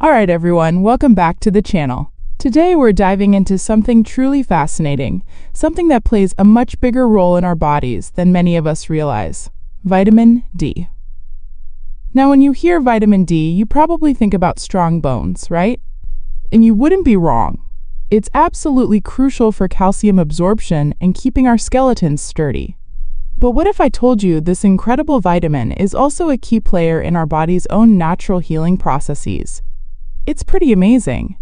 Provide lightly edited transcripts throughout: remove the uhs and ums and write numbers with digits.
Alright everyone, welcome back to the channel. Today we're diving into something truly fascinating, something that plays a much bigger role in our bodies than many of us realize: vitamin D. Now when you hear vitamin D, you probably think about strong bones, right? And you wouldn't be wrong. It's absolutely crucial for calcium absorption and keeping our skeletons sturdy. But what if I told you this incredible vitamin is also a key player in our body's own natural healing processes? It's pretty amazing.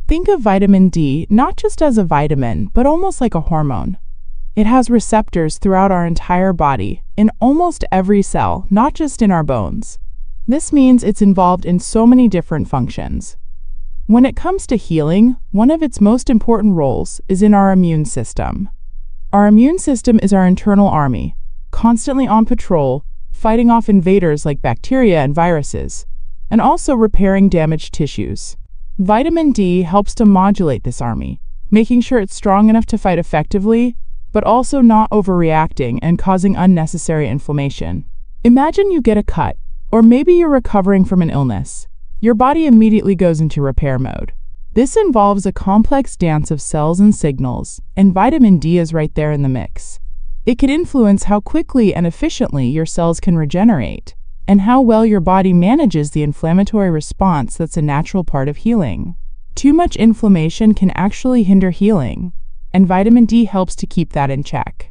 Think of vitamin D not just as a vitamin, but almost like a hormone. It has receptors throughout our entire body, in almost every cell, not just in our bones. This means it's involved in so many different functions. When it comes to healing, one of its most important roles is in our immune system. Our immune system is our internal army, constantly on patrol, fighting off invaders like bacteria and viruses, and also repairing damaged tissues. Vitamin D helps to modulate this army, making sure it's strong enough to fight effectively, but also not overreacting and causing unnecessary inflammation. Imagine you get a cut, or maybe you're recovering from an illness. Your body immediately goes into repair mode. This involves a complex dance of cells and signals, and vitamin D is right there in the mix. It can influence how quickly and efficiently your cells can regenerate, and how well your body manages the inflammatory response that's a natural part of healing. Too much inflammation can actually hinder healing, and vitamin D helps to keep that in check.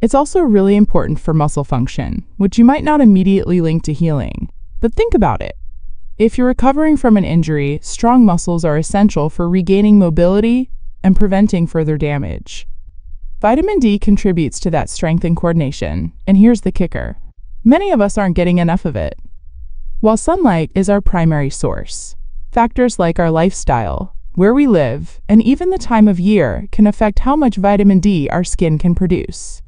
It's also really important for muscle function, which you might not immediately link to healing. But think about it. If you're recovering from an injury, strong muscles are essential for regaining mobility and preventing further damage. Vitamin D contributes to that strength and coordination, and here's the kicker. Many of us aren't getting enough of it. While sunlight is our primary source, factors like our lifestyle, where we live, and even the time of year can affect how much vitamin D our skin can produce.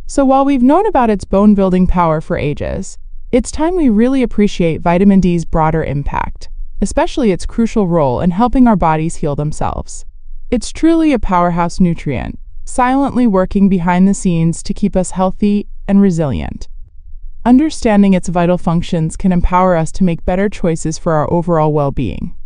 So while we've known about its bone-building power for ages, it's time we really appreciate vitamin D's broader impact, especially its crucial role in helping our bodies heal themselves. It's truly a powerhouse nutrient, silently working behind the scenes to keep us healthy and resilient. Understanding its vital functions can empower us to make better choices for our overall well-being.